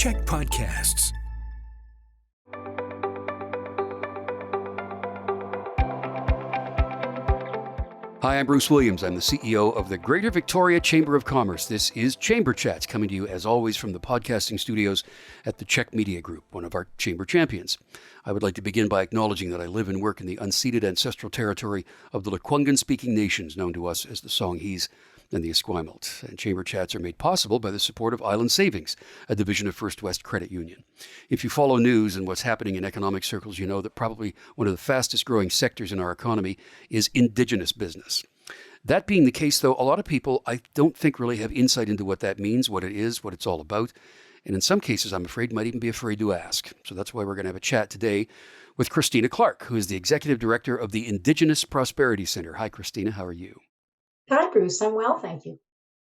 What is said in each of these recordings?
Check Podcasts. Hi, I'm Bruce Williams. I'm the CEO of the Greater Victoria Chamber of Commerce. This is Chamber Chats, coming to you as always from the podcasting studios at the Czech Media Group, one of our chamber champions. I would like to begin by acknowledging that I live and work in the unceded ancestral territory of the Lekwungen-speaking nations, known to us as the Songhees and the Esquimalt. And Chamber Chats are made possible by the support of Island Savings, a division of First West Credit Union. If you follow news and what's happening in economic circles, you know that probably one of the fastest growing sectors in our economy is Indigenous business. That being the case, though, a lot of people, I don't think, really have insight into what that means, what it is, what it's all about. And in some cases, I'm afraid, might even be afraid to ask. So that's why we're going to have a chat today with Christina Clarke, who is the Executive Director of the Indigenous Prosperity Centre. Hi, Christina. How are you? Hi, Bruce. I'm well, thank you.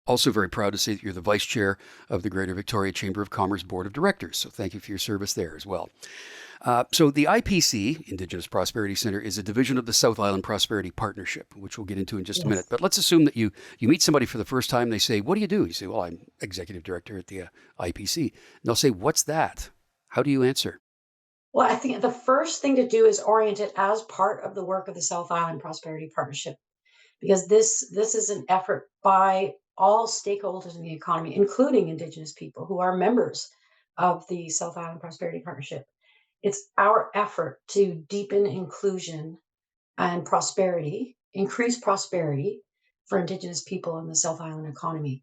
Also very proud to say that you're the Vice Chair of the Greater Victoria Chamber of Commerce Board of Directors. So thank you for your service there as well. So the IPC, Indigenous Prosperity Centre, is a division of the South Island Prosperity Partnership, which we'll get into in just a minute. But let's assume that you meet somebody for the first time. They say, what do? You say, well, I'm Executive Director at the IPC. And they'll say, what's that? How do you answer? Well, I think the first thing to do is orient it as part of the work of the South Island Prosperity Partnership, because this is an effort by all stakeholders in the economy, including Indigenous people who are members of the South Island Prosperity Partnership. It's our effort to deepen inclusion and prosperity, increase prosperity for Indigenous people in the South Island economy.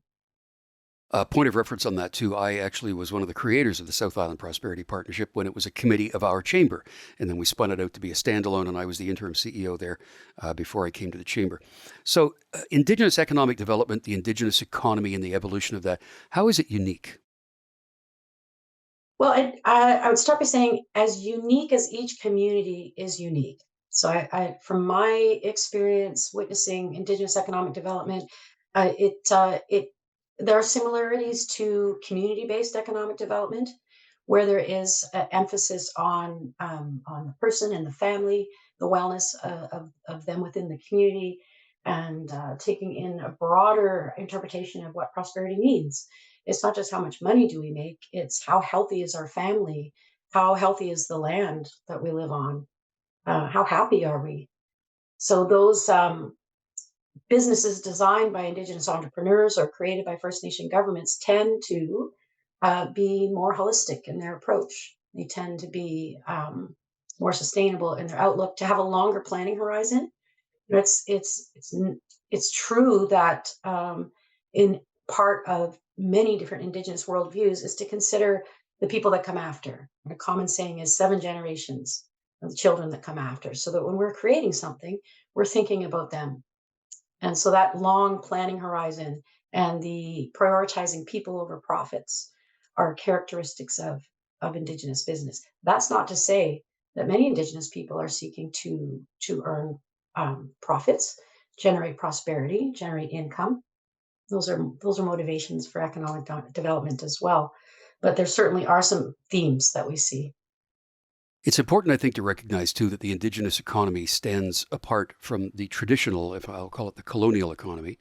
Point of reference on that, too, I actually was one of the creators of the South Island Prosperity Partnership when it was a committee of our chamber. And then we spun it out to be a standalone, and I was the interim CEO there before I came to the chamber. So Indigenous economic development, the Indigenous economy and the evolution of that, how is it unique? Well, I would start by saying as unique as each community is unique. So from my experience witnessing Indigenous economic development, it there are similarities to community-based economic development, where there is an emphasis on the person and the family, the wellness of them within the community, and taking in a broader interpretation of what prosperity means. It's not just how much money do we make, it's how healthy is our family, how healthy is the land that we live on, how happy are we. So those businesses designed by Indigenous entrepreneurs or created by First Nation governments tend to be more holistic in their approach. They tend to be more sustainable in their outlook, to have a longer planning horizon. It's true that in part of many different Indigenous worldviews is to consider the people that come after. A common saying is 7 generations of the children that come after, so that when we're creating something, we're thinking about them. And so that long planning horizon and the prioritizing people over profits are characteristics of Indigenous business. That's not to say that many Indigenous people are seeking to earn profits, generate prosperity, generate income. Those are motivations for economic development as well. But there certainly are some themes that we see. It's important, I think, to recognize, too, that the Indigenous economy stands apart from the traditional, if I'll call it the colonial economy,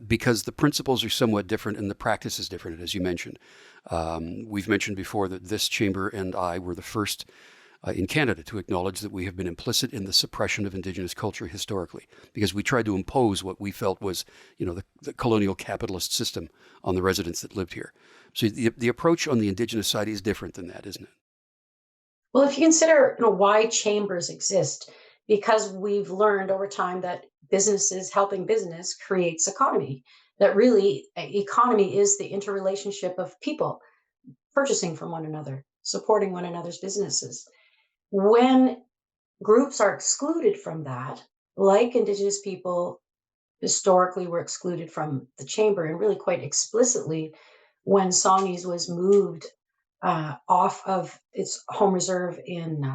because the principles are somewhat different and the practice is different, as you mentioned. We've mentioned before that this chamber and I were the first in Canada to acknowledge that we have been implicit in the suppression of Indigenous culture historically, because we tried to impose what we felt was, the colonial capitalist system on the residents that lived here. So the approach on the Indigenous side is different than that, isn't it? Well, if you consider, why chambers exist, because we've learned over time that businesses helping business creates economy. That really economy is the interrelationship of people purchasing from one another, supporting one another's businesses. When groups are excluded from that, like Indigenous people historically were excluded from the chamber, and really quite explicitly when Songhees was moved off of its home reserve in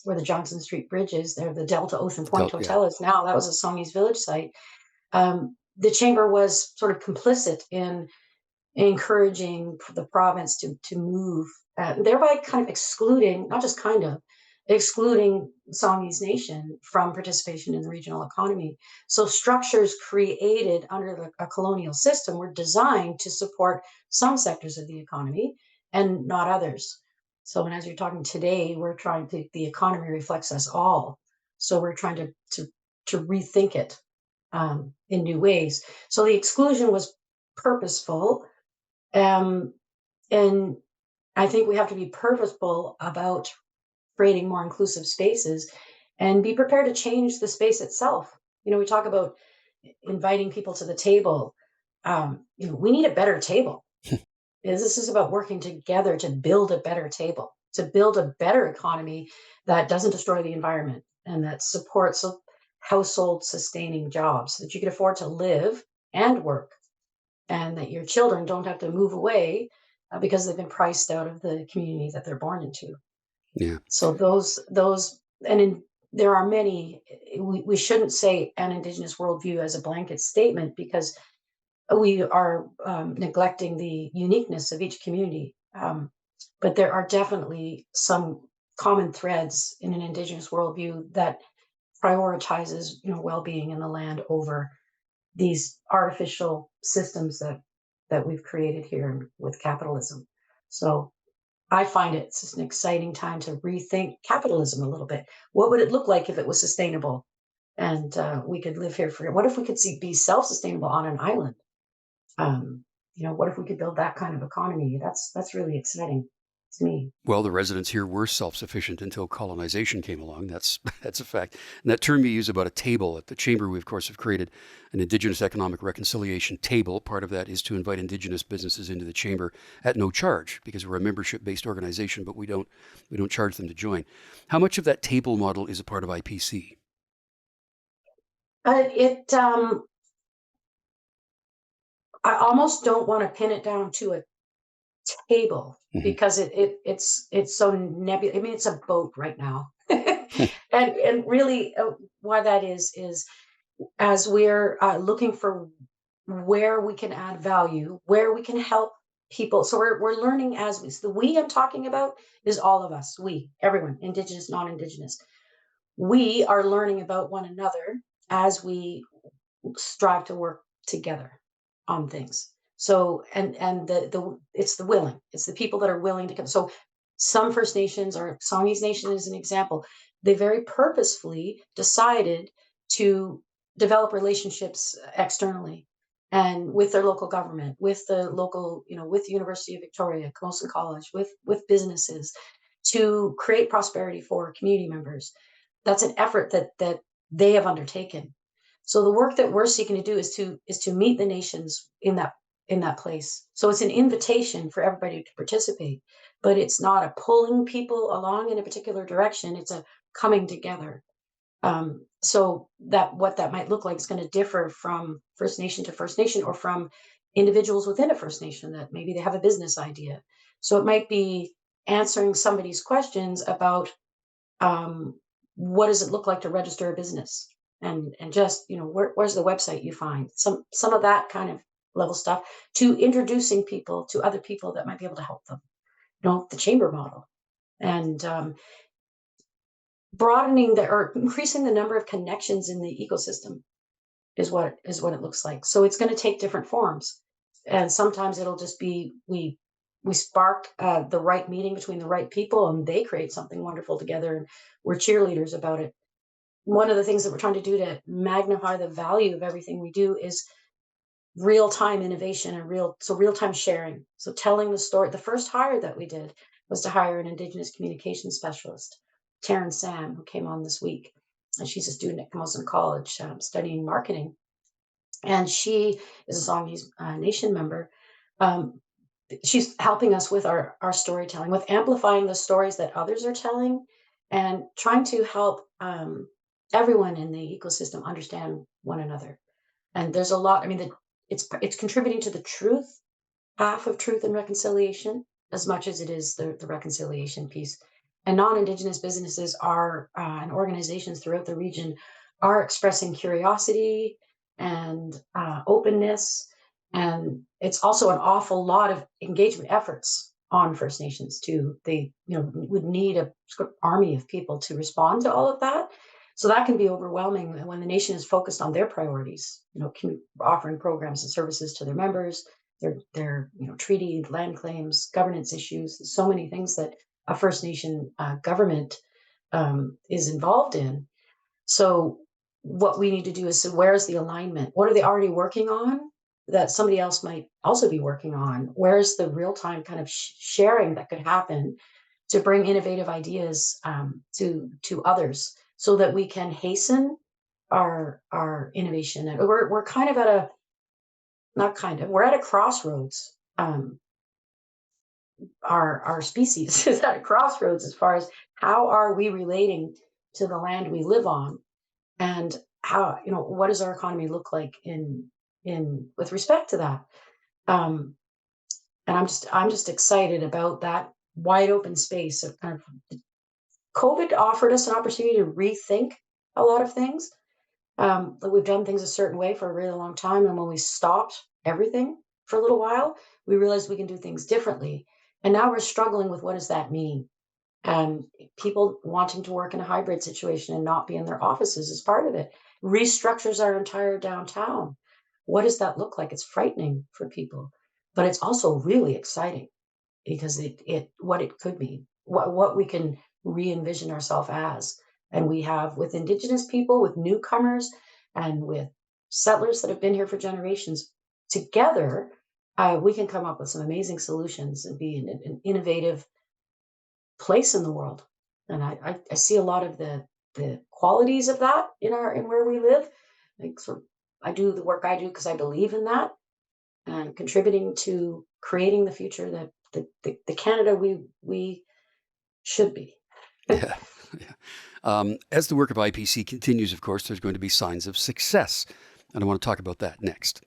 where the Johnson Street Bridge is, there the Delta Ocean Point Hotel is now. That was a Songhees village site. The chamber was sort of complicit in encouraging the province to move, thereby kind of excluding, not just kind of, excluding Songhees Nation from participation in the regional economy. So structures created under a colonial system were designed to support some sectors of the economy and not others. So, and as you're talking today, we're trying to, the economy reflects us all. So we're trying to rethink it in new ways. So the exclusion was purposeful. Um, and I think we have to be purposeful about creating more inclusive spaces and be prepared to change the space itself. We talk about inviting people to the table. We need a better table. This is about working together to build a better table, to build a better economy that doesn't destroy the environment and that supports household sustaining jobs so that you can afford to live and work, and that your children don't have to move away because they've been priced out of the community that they're born into. Yeah. So there are many. We shouldn't say an Indigenous worldview as a blanket statement because we are neglecting the uniqueness of each community. But there are definitely some common threads in an Indigenous worldview that prioritizes, well-being in the land over these artificial systems that we've created here with capitalism. So I find it's just an exciting time to rethink capitalism a little bit. What would it look like if it was sustainable and we could live here for? What if we could be self-sustainable on an island? What if we could build that kind of economy? That's really exciting to me. Well, the residents here were self-sufficient until colonization came along. That's that's a fact. And that term you use about a table at the Chamber, we of course have created an Indigenous Economic Reconciliation table. Part of that is to invite Indigenous businesses into the Chamber at no charge because we're a membership-based organization, but we don't charge them to join. How much of that table model is a part of IPC? It I almost don't want to pin it down to a table Hmm. because it's so nebulous. I mean, it's a boat right now, and really, why that is as we're looking for where we can add value, where we can help people. So we're learning as we. So the we I'm talking about is all of us, we, everyone, Indigenous, non-Indigenous. We are learning about one another as we strive to work together on things. So and the it's the willing, it's the people that are willing to come. So some First Nations, or Songhees Nation is an example, they very purposefully decided to develop relationships externally and with their local government, with the local, with the University of Victoria, Camosun College, with businesses to create prosperity for community members. That's an effort that they have undertaken. So the work that we're seeking to do is to meet the nations in that place. So it's an invitation for everybody to participate, but it's not a pulling people along in a particular direction. It's a coming together. So that what that might look like is going to differ from First Nation to First Nation, or from individuals within a First Nation that maybe they have a business idea. So it might be answering somebody's questions about um, what does it look like to register a business, and just where's the website you find some of that kind of level stuff, to introducing people to other people that might be able to help them, the chamber model, and broadening or increasing the number of connections in the ecosystem is what it looks like. So it's going to take different forms, and sometimes it'll just be we spark the right meeting between the right people, and they create something wonderful together, and we're cheerleaders about it. One of the things that we're trying to do to magnify the value of everything we do is real-time innovation and real-time sharing. So telling the story. The first hire that we did was to hire an Indigenous communication specialist, Taryn Sam, who came on this week. And she's a student at Camosun College studying marketing. And she is a Songhees Nation member. Um, she's helping us with our storytelling, with amplifying the stories that others are telling, and trying to help everyone in the ecosystem understand one another. And there's a lot. I mean, it's contributing to the truth half of truth and reconciliation as much as it is the reconciliation piece. And non-Indigenous businesses are and organizations throughout the region are expressing curiosity and openness. And it's also an awful lot of engagement efforts on First Nations too. They, would need a sort of army of people to respond to all of that. So that can be overwhelming when the nation is focused on their priorities, offering programs and services to their members, their treaty land claims, governance issues, so many things that a First Nation government is involved in. So what we need to do is, so where's the alignment? What are they already working on that somebody else might also be working on? Where's the real time kind of sharing that could happen to bring innovative ideas to others, so that we can hasten our innovation? And we're kind of at a not kind of we're at a crossroads. Our species is at a crossroads as far as how are we relating to the land we live on, and how, what does our economy look like in with respect to that. um and I'm just excited about that wide open space of kind of COVID offered us an opportunity to rethink a lot of things. That we've done things a certain way for a really long time, and when we stopped everything for a little while, we realized we can do things differently, and now we're struggling with what does that mean. And people wanting to work in a hybrid situation and not be in their offices is part of it. Restructures our entire downtown. What does that look like? It's frightening for people, but it's also really exciting because it what it could be, what we can re-envision ourselves as. And we have, with Indigenous people, with newcomers, and with settlers that have been here for generations, together, we can come up with some amazing solutions and be an innovative place in the world. And I see a lot of the qualities of that in where we live. Like, sort of, I do the work I do because I believe in that, and contributing to creating the future that the Canada we should be. Yeah. Yeah. As the work of IPC continues, of course, there's going to be signs of success. And I want to talk about that next.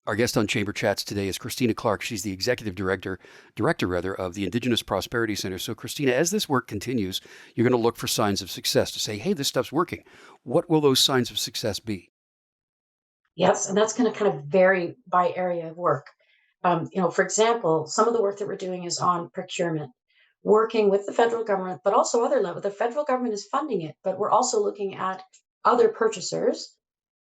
Our guest on Chamber Chats today is Christina Clarke. She's the executive director of the Indigenous Prosperity Centre. So, Christina, as this work continues, you're going to look for signs of success to say, hey, this stuff's working. What will those signs of success be? Yes, and that's going to kind of vary by area of work. For example, some of the work that we're doing is on procurement, working with the federal government, but also other level. The federal government is funding it, but we're also looking at other purchasers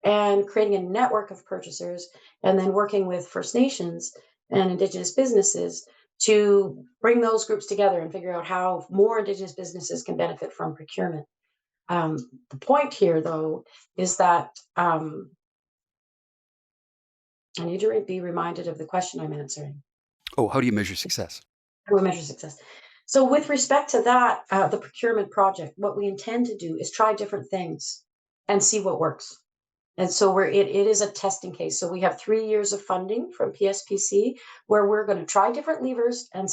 and creating a network of purchasers, and then working with First Nations and Indigenous businesses to bring those groups together and figure out how more Indigenous businesses can benefit from procurement. The point here, though, is that I need to be reminded of the question I'm answering. Oh, how do you measure success? How do we measure success? So, with respect to that, the procurement project, what we intend to do is try different things and see what works. And so it is a testing case. So we have 3 years of funding from PSPC where we're going to try different levers and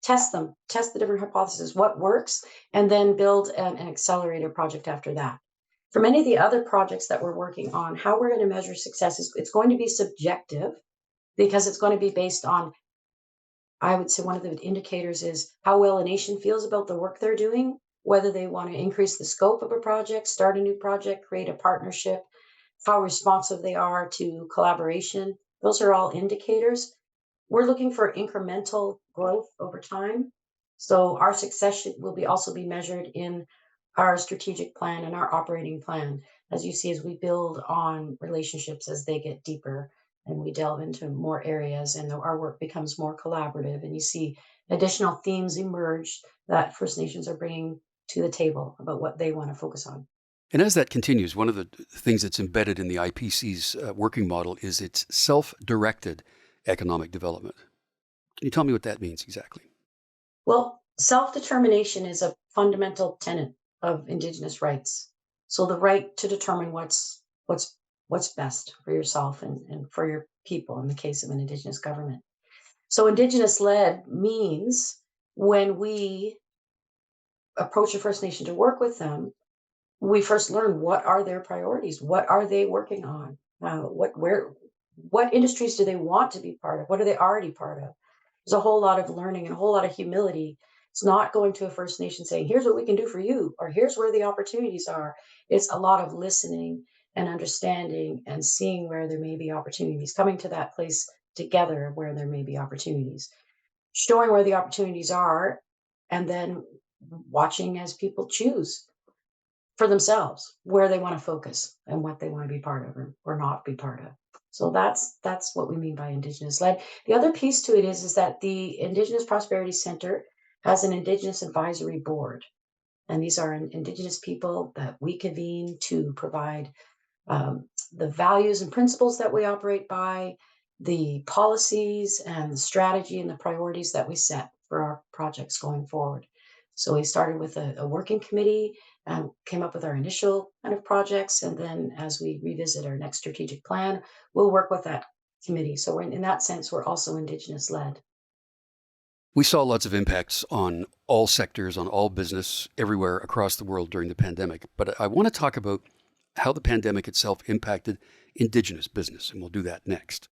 test them, test the different hypotheses, what works, and then build an accelerator project after that. For many of the other projects that we're working on, how we're going to measure success is it's going to be subjective, because it's going to be based on, I would say, one of the indicators is how well a nation feels about the work they're doing, whether they want to increase the scope of a project, start a new project, create a partnership, how responsive they are to collaboration. Those are all indicators. We're looking for incremental growth over time. So our success will also be measured in our strategic plan and our operating plan. As you see, as we build on relationships, as they get deeper and we delve into more areas, and our work becomes more collaborative, and you see additional themes emerge that First Nations are bringing to the table about what they want to focus on. And as that continues, one of the things that's embedded in the IPC's working model is its self-directed economic development. Can you tell me what that means exactly? Well, self-determination is a fundamental tenet of Indigenous rights. So the right to determine what's best for yourself and for your people in the case of an Indigenous government. So Indigenous led means when we approach a First Nation to work with them, we first learn what are their priorities, what are they working on, what industries do they want to be part of, what are they already part of. There's a whole lot of learning and a whole lot of humility. It's not going to a First Nation saying, here's what we can do for you, or here's where the opportunities are. It's a lot of listening and understanding and seeing where there may be opportunities, coming to that place together where there may be opportunities, showing where the opportunities are, and then watching as people choose. for themselves where they want to focus and what they want to be part of or not be part of. So that's what we mean by Indigenous led. The other piece to it is that the Indigenous Prosperity Centre has an Indigenous Advisory Board, and these are Indigenous people that we convene to provide the values and principles that we operate by, the policies and the strategy and the priorities that we set for our projects going forward. So we started with a working committee and came up with our initial kind of projects. And then as we revisit our next strategic plan, we'll work with that committee. So in that sense, we're also Indigenous led. We saw lots of impacts on all sectors, on all business, everywhere across the world during the pandemic. But I want to talk about how the pandemic itself impacted Indigenous business, and we'll do that next.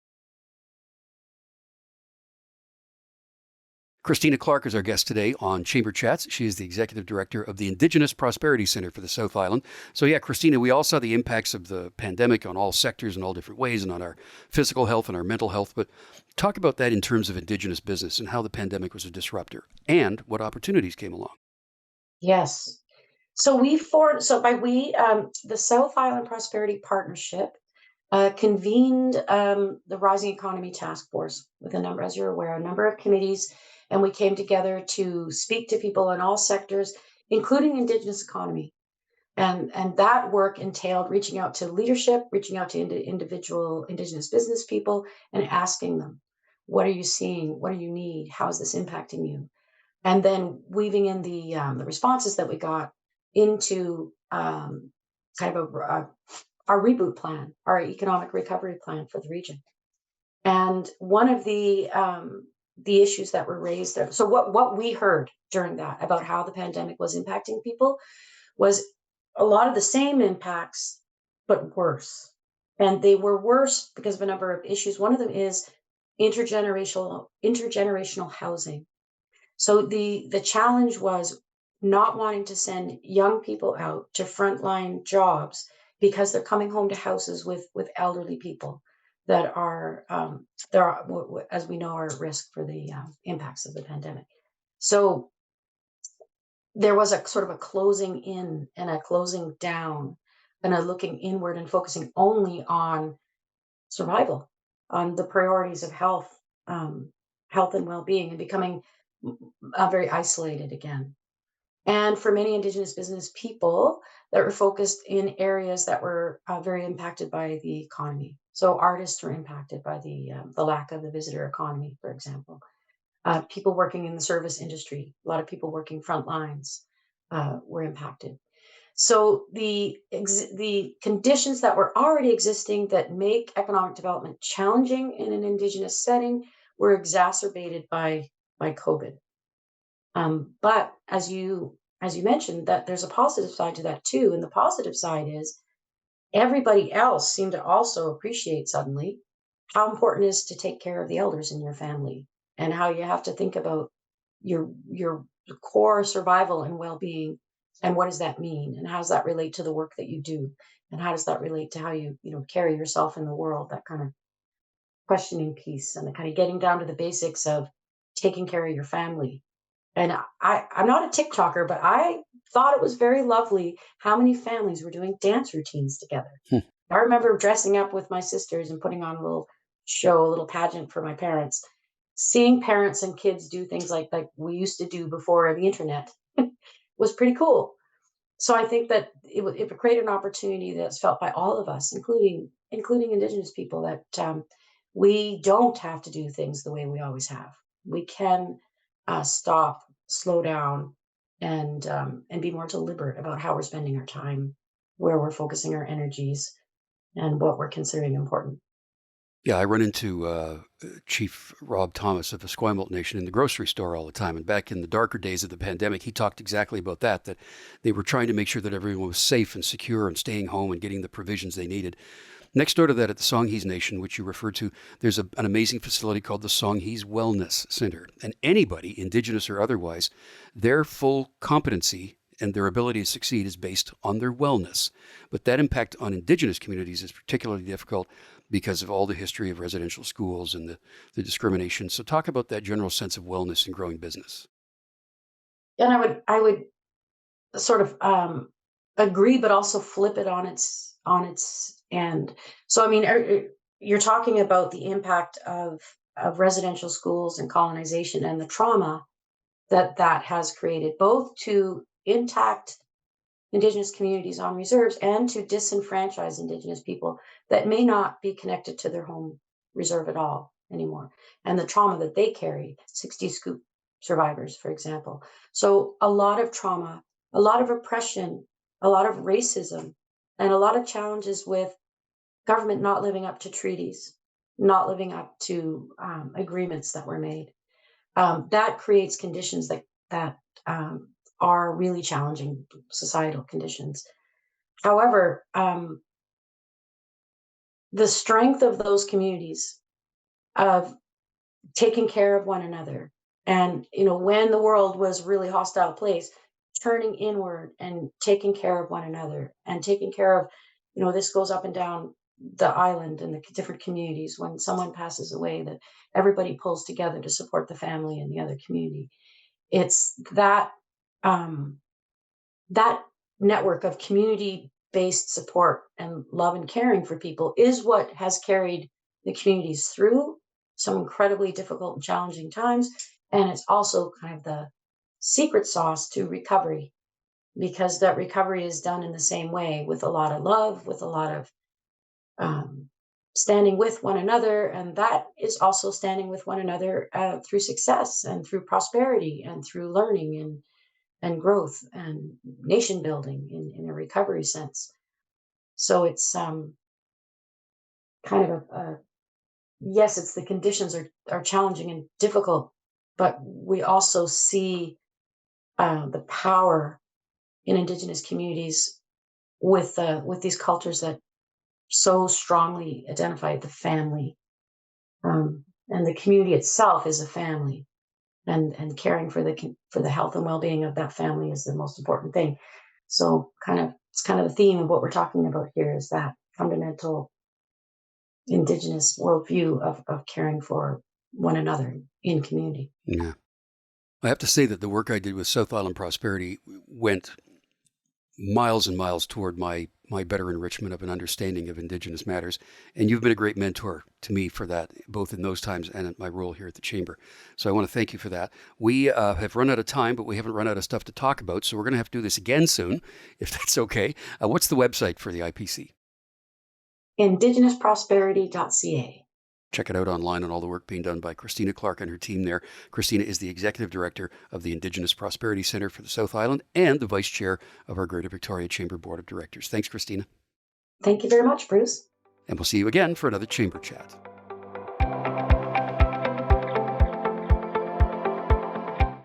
Christina Clarke is our guest today on Chamber Chats. She is the Executive Director of the Indigenous Prosperity Centre for the South Island. So yeah, Christina, we all saw the impacts of the pandemic on all sectors in all different ways and on our physical health and our mental health. But talk about that in terms of Indigenous business and how the pandemic was a disruptor and what opportunities came along. Yes. So the South Island Prosperity Partnership convened the Rising Economy Task Force with a number, as you're aware, a number of committees, and we came together to speak to people in all sectors, including Indigenous economy. And that work entailed reaching out to leadership, reaching out to individual Indigenous business people, and asking them, "What are you seeing? What do you need? How is this impacting you?" And then weaving in the responses that we got into kind of our reboot plan, our economic recovery plan for the region. And one of the issues that were raised there. So what we heard during that about how the pandemic was impacting people was a lot of the same impacts, but worse. And they were worse because of a number of issues. One of them is intergenerational housing. So the challenge was not wanting to send young people out to frontline jobs because they're coming home to houses with elderly people that are as we know, are at risk for the impacts of the pandemic. So there was a sort of a closing in and a closing down and a looking inward and focusing only on survival, on the priorities of health and well-being, and becoming very isolated again. And for many Indigenous business people that were focused in areas that were very impacted by the economy. So artists were impacted by the lack of the visitor economy, for example. People working in the service industry, a lot of people working front lines were impacted. So the conditions that were already existing that make economic development challenging in an Indigenous setting were exacerbated by COVID. But as you mentioned, that there's a positive side to that too, and the positive side is everybody else seemed to also appreciate suddenly how important it is to take care of the elders in your family, and how you have to think about your core survival and well-being, and what does that mean, and how does that relate to the work that you do, and how does that relate to how you carry yourself in the world, that kind of questioning piece, and the kind of getting down to the basics of taking care of your family. And I'm not a TikToker, but I thought it was very lovely how many families were doing dance routines together. Hmm. I remember dressing up with my sisters and putting on a little show, a little pageant for my parents. Seeing parents and kids do things like we used to do before the internet was pretty cool. So I think that it would create an opportunity that's felt by all of us, including Indigenous people, that we don't have to do things the way we always have. We can stop, slow down, and be more deliberate about how we're spending our time, where we're focusing our energies, and what we're considering important. Yeah, I run into Chief Rob Thomas of the Esquimalt Nation in the grocery store all the time. And back in the darker days of the pandemic, he talked exactly about that they were trying to make sure that everyone was safe and secure and staying home and getting the provisions they needed. Next door to that, at the Songhees Nation, which you referred to, there's an amazing facility called the Songhees Wellness Center. And anybody, Indigenous or otherwise, their full competency and their ability to succeed is based on their wellness. But that impact on Indigenous communities is particularly difficult because of all the history of residential schools and the discrimination. So talk about that general sense of wellness and growing business. And I would sort of agree, but also flip it on its end. So, I mean, you're talking about the impact of residential schools and colonization and the trauma that has created, both to intact Indigenous communities on reserves and to disenfranchise Indigenous people that may not be connected to their home reserve at all anymore, and the trauma that they carry, 60 scoop survivors, for example. So, a lot of trauma, a lot of oppression, a lot of racism, and a lot of challenges with government not living up to treaties, not living up to agreements that were made. That creates conditions that are really challenging societal conditions. However, the strength of those communities of taking care of one another, and when the world was a really hostile place, turning inward and taking care of one another, and taking care of, this goes up and down the island and the different communities. When someone passes away, that everybody pulls together to support the family and the other community. It's um, that network of community-based support and love and caring for people is what has carried the communities through some incredibly difficult and challenging times. And it's also kind of the secret sauce to recovery, because that recovery is done in the same way, with a lot of love, with a lot of um, standing with one another. And that is also standing with one another through success and through prosperity and through learning and growth and nation building in a recovery sense. So it's kind of a yes, it's the conditions are challenging and difficult, but we also see the power in Indigenous communities with these cultures that so strongly identify the family, and the community itself is a family, and caring for the health and well-being of that family is the most important thing. So, it's kind of the theme of what we're talking about here, is that fundamental Indigenous worldview of caring for one another in community. Yeah. I have to say that the work I did with South Island Prosperity went miles and miles toward my better enrichment of an understanding of Indigenous matters. And you've been a great mentor to me for that, both in those times and in my role here at the Chamber. So I want to thank you for that. We have run out of time, but we haven't run out of stuff to talk about. So we're going to have to do this again soon, if that's okay. What's the website for the IPC? IndigenousProsperity.ca. Check it out online and all the work being done by Christina Clarke and her team there. Christina is the Executive Director of the Indigenous Prosperity Centre for the South Island and the Vice Chair of our Greater Victoria Chamber Board of Directors. Thanks, Christina. Thank you very much, Bruce. And we'll see you again for another Chamber Chat.